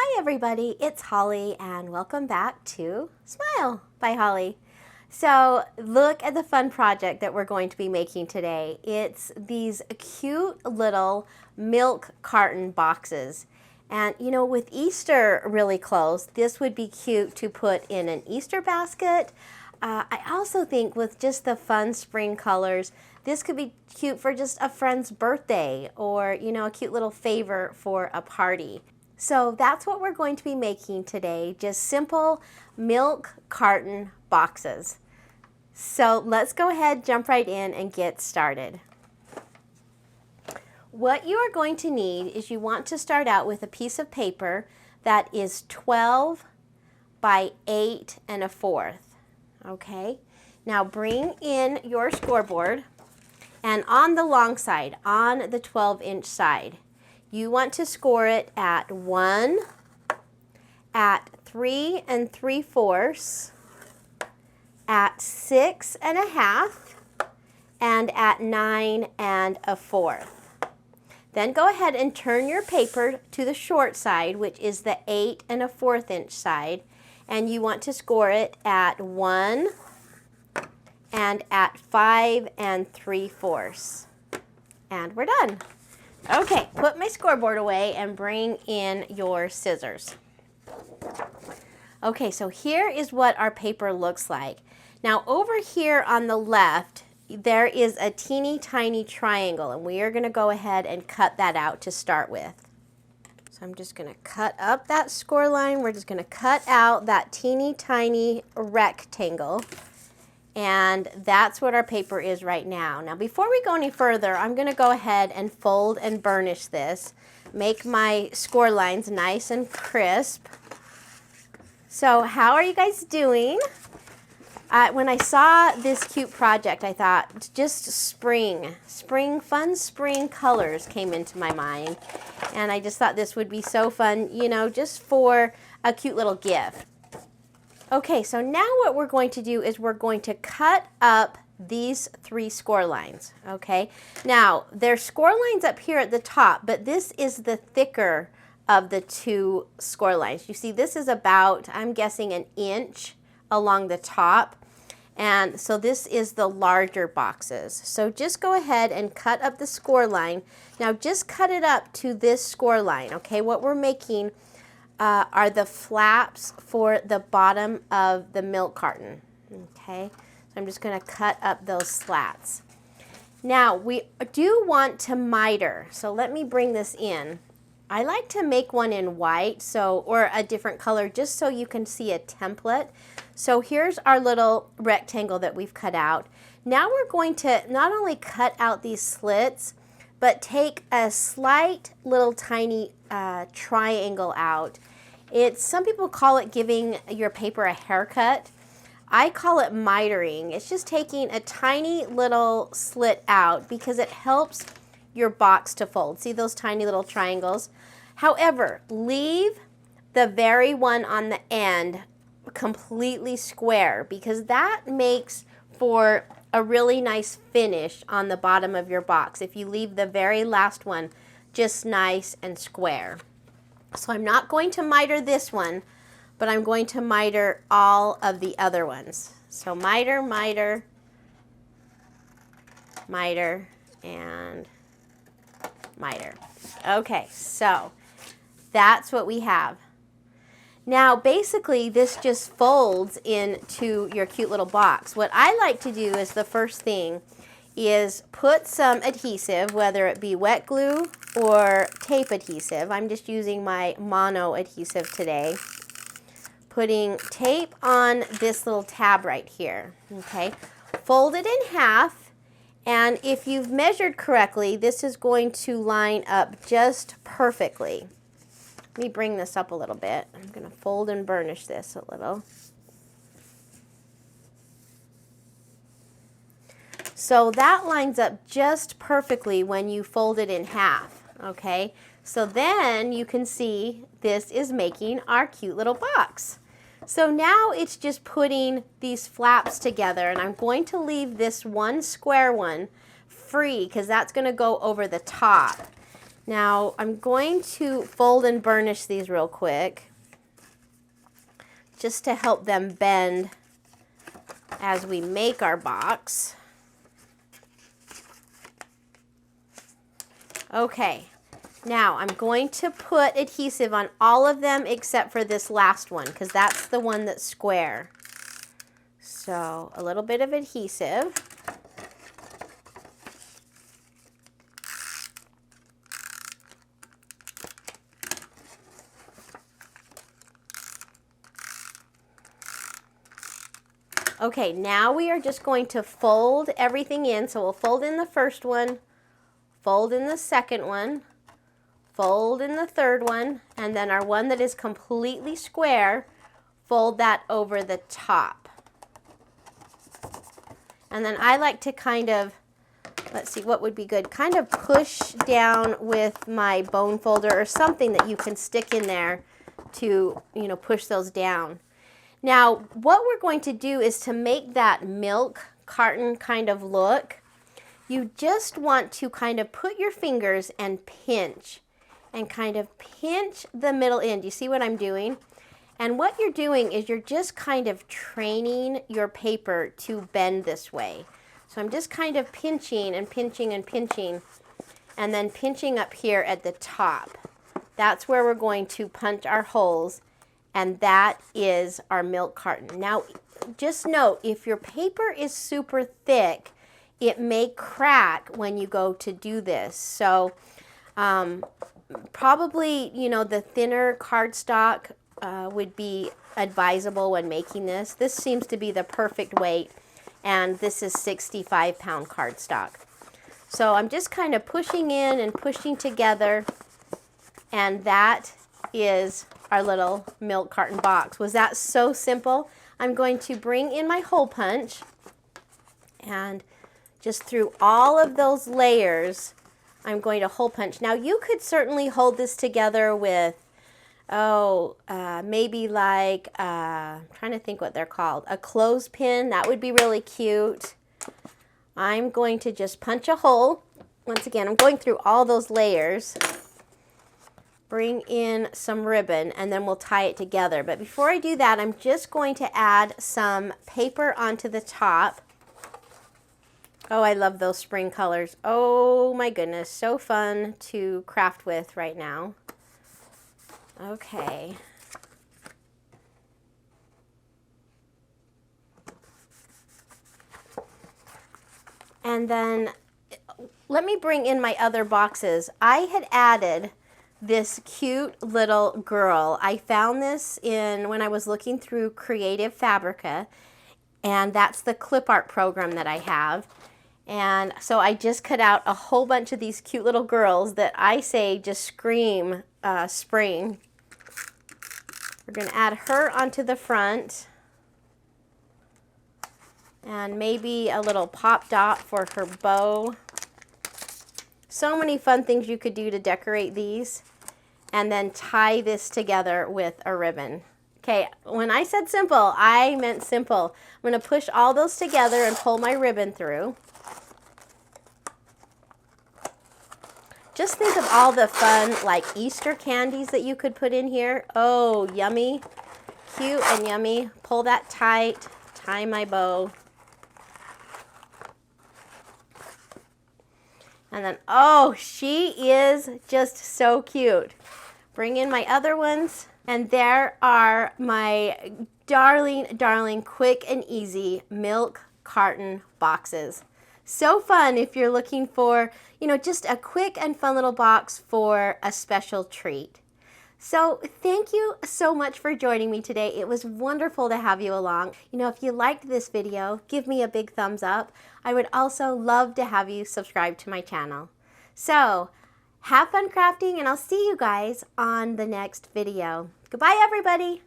Hi everybody, it's Holly and welcome back to Smile by Holly. So look at the fun project that we're going to be making today. It's these cute little milk carton boxes. And you know, with Easter really close, this would be cute to put in an Easter basket. I also think with just the fun spring colors, this could be cute for just a friend's birthday or, you know, a cute little favor for a party. So that's what we're going to be making today, just simple milk carton boxes. So let's go ahead, jump right in and get started. What you are going to need is you want to start out with a piece of paper that is 12 by 8 1/4. Okay, now bring in your scoreboard, and on the long side, on the 12-inch side, you want to score it at 1, at 3 3/4, at 6 1/2, and at 9 1/4. Then go ahead and turn your paper to the short side, which is the 8 1/4 inch side, and you want to score it at 1 and at 5 3/4. And we're done. Okay, put my scoreboard away and bring in your scissors. Okay, so here is what our paper looks like. Now over here on the left, there is a teeny tiny triangle, and we are going to go ahead and cut that out to start with. So I'm just going to cut up that score line. We're just going to cut out that teeny tiny rectangle. And that's what our paper is right now. Now before we go any further, I'm going to go ahead and fold and burnish this. Make my score lines nice and crisp. So how are you guys doing? When I saw this cute project, I thought just fun spring colors came into my mind. And I just thought this would be so fun, you know, just for a cute little gift. Okay, so now what we're going to do is we're going to cut up these 3 score lines, okay? Now, there's score lines up here at the top, but this is the thicker of the 2 score lines. You see, this is about, I'm guessing, 1 inch along the top, and so this is the larger boxes. So just go ahead and cut up the score line. Now, just cut it up to this score line, okay? What we're making are the flaps for the bottom of the milk carton, okay? So I'm just going to cut up those slats. Now, we do want to miter, so let me bring this in. I like to make one in white, or a different color, just so you can see a template. So here's our little rectangle that we've cut out. Now we're going to not only cut out these slits, but take a slight little tiny triangle out. Some people call it giving your paper a haircut. I call it mitering. It's just taking a tiny little slit out because it helps your box to fold. See those tiny little triangles? However, leave the very one on the end completely square because that makes for a really nice finish on the bottom of your box if you leave the very last one just nice and square. So I'm not going to miter this one, but I'm going to miter all of the other ones. So miter, miter, miter, and miter. Okay, so that's what we have. Now basically this just folds into your cute little box. What I like to do is the first thing is put some adhesive, whether it be wet glue or tape adhesive. I'm just using my mono adhesive today. Putting tape on this little tab right here, okay? Fold it in half, and if you've measured correctly, this is going to line up just perfectly. Let me bring this up a little bit. I'm going to fold and burnish this a little. So that lines up just perfectly when you fold it in half, okay? So then you can see this is making our cute little box. So now it's just putting these flaps together, and I'm going to leave this one square one free because that's going to go over the top. Now I'm going to fold and burnish these real quick, just to help them bend as we make our box. Okay, now I'm going to put adhesive on all of them except for this last one, because that's the one that's square. So a little bit of adhesive. Okay, now we are just going to fold everything in. So we'll fold in the first one, fold in the second one, fold in the third one, and then our one that is completely square, fold that over the top. And then I like to kind of, let's see, what would be good? Kind of push down with my bone folder or something that you can stick in there to, you know, push those down. Now, what we're going to do is to make that milk carton kind of look, you just want to kind of put your fingers and pinch the middle end. You see what I'm doing? And what you're doing is you're just kind of training your paper to bend this way. So I'm just kind of pinching and pinching and pinching, and then pinching up here at the top. That's where we're going to punch our holes. And that is our milk carton. Now, just note, if your paper is super thick, it may crack when you go to do this. So probably, you know, the thinner cardstock would be advisable when making this. This seems to be the perfect weight, and this is 65-pound cardstock. So I'm just kind of pushing in and pushing together, and that is our little milk carton box. Was that so simple? I'm going to bring in my hole punch, and just through all of those layers, I'm going to hole punch. Now you could certainly hold this together with, maybe like, trying to think what they're called, a clothespin. That would be really cute. I'm going to just punch a hole. Once again, I'm going through all those layers. Bring in some ribbon, and then we'll tie it together. But before I do that, I'm just going to add some paper onto the top. Oh, I love those spring colors. Oh my goodness, so fun to craft with right now. Okay. And then let me bring in my other boxes. I had added this cute little girl. I found this when I was looking through Creative Fabrica, and that's the clip art program that I have. And so I just cut out a whole bunch of these cute little girls that I say just scream spring. We're going to add her onto the front, and maybe a little pop dot for her bow. So many fun things you could do to decorate these. And then tie this together with a ribbon. Okay, when I said simple, I meant simple. I'm going to push all those together and pull my ribbon through. Just think of all the fun, like Easter candies that you could put in here. Oh, yummy. Cute and yummy. Pull that tight. Tie my bow. And then, oh, she is just so cute. Bring in my other ones. And there are my darling, darling, quick and easy milk carton boxes. So fun if you're looking for, you know, just a quick and fun little box for a special treat. So thank you so much for joining me today. It was wonderful to have you along. You know, if you liked this video, give me a big thumbs up. I would also love to have you subscribe to my channel. So have fun crafting, and I'll see you guys on the next video. Goodbye, everybody.